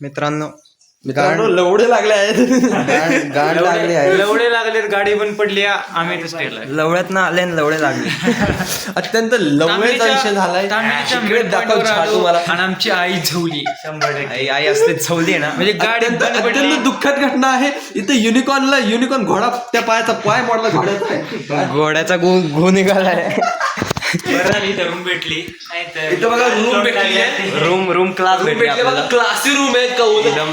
मित्रांनो लवडे लागले आहेत. गाड लागली आहे. लवडे लागलेत, गाडी पण पडली, आम्ही लवड्यात ना आले आणि लवडे लागले. अत्यंत लवडेचा विषय झालाय. इकडे दाखव छाटू मला. आणि आमची आई झवली 100%. आई असते झवली ना म्हणजे गाडी अत्यंत दुःखद घटना आहे. इथे युनिकॉर्न घोडा त्या पायाचा पाय मोडला घोड्याचा. घोड्याचा गो निघालाय. रूम भेटली. इथं बघा रूम भेटली आहे. रूम क्लास भेटली आपल्याला. क्लासी रूम आहे.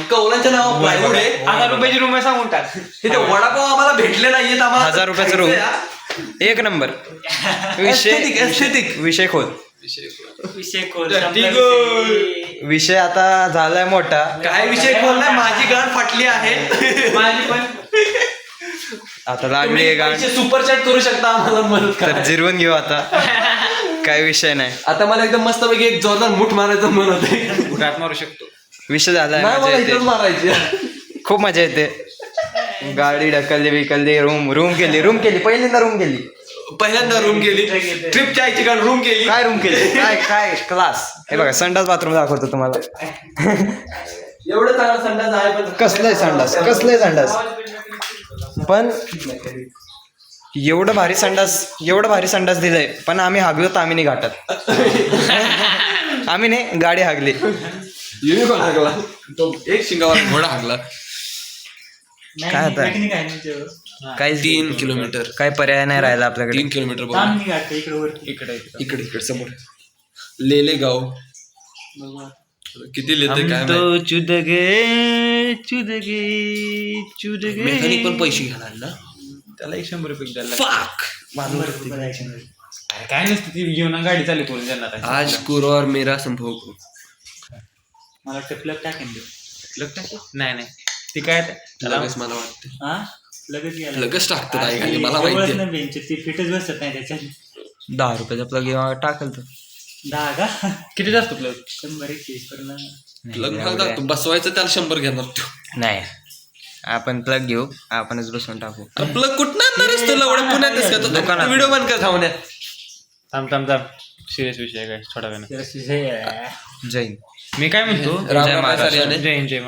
कौलांच्या नावावर प्लायवूड आहे. 1000 रुपयाची रूम आहे, सांगून टाक. इथे वडापाव आम्हाला भेटले नाहीयेत. आम्हाला 1000 रुपयाचं रूम. एक नंबर विषय खोल. विषय आता झालाय मोठा. काय विषय खोललाय. माझी गाड फाटली आहे. माझी पण आता लागली गाड. सुपर चॅट करू शकता आम्हाला मदत तर करा. जिरवून घेऊ आता. काय विषय नाही. आता मला एकदम मस्तपैकी एक जोरदार मुठ मारायचं मन होते. उठात मारू शकतो. विषय झालाय. नाही मजा मला येते. इथंच मारायची. खूप मजा येते. गाडी ढकलली रूम केली पहिल्यांदा रूम केली. पहिल्यांदा रूम केली. ट्रिपच्या आईची गाड रूम केली. काय रूम केली. काय क्लास. हे बघा संडास बाथरूम दाखवतो तुम्हाला. एवढं चांगला संडास आहे पण कसलंय संडास पण एवढं भारी संडास दिलंय. पण आम्ही हागलो तामिनी घाटात. आम्ही नाही, गाडी हागली. युनिकॉर्न हागला. तो एक शिंगावर घोडा हागला. काय आता काय 3 किलोमीटर. काय पर्याय नाही राहिला आपल्याकडे. 3 किलोमीटर इकडे समोर लेले गाव. किती लेते काय मेकॅनिक पण पैसे घेणार ना. त्याला 100 रुपये द्यायला. फक काय नसतं, ती घेऊन गाडी चालू करून देणार. आज कुरवार मेरा संभोग. मला वाटतं प्लग टाकेन. प्लग टाक. नाही ती काय लगेच मला वाटतं लगेच लगेच टाकतात आई घाली. मला माहिती ती फिटच बसत नाही त्याच्यात. 10 रुपयाचा प्लग टाकल तर 10 का किती जास्त प्लग 100 प्लग बसवायचं त्याला 100 घेणार तो. नाही. आपण प्लग घेऊ, आपणच बसवून टाकू. प्लग कुठं आणणार असतो. एवढ्या पुण्यातच का दुकानात. व्हिडिओ बंद कर थांबण्यात. थांब सिरियस विषय काय थोडा वेळ. जैन. मी काय म्हणतो, राम जय राम महाराष्ट्र. साऱ्याने. जय हिंद, जय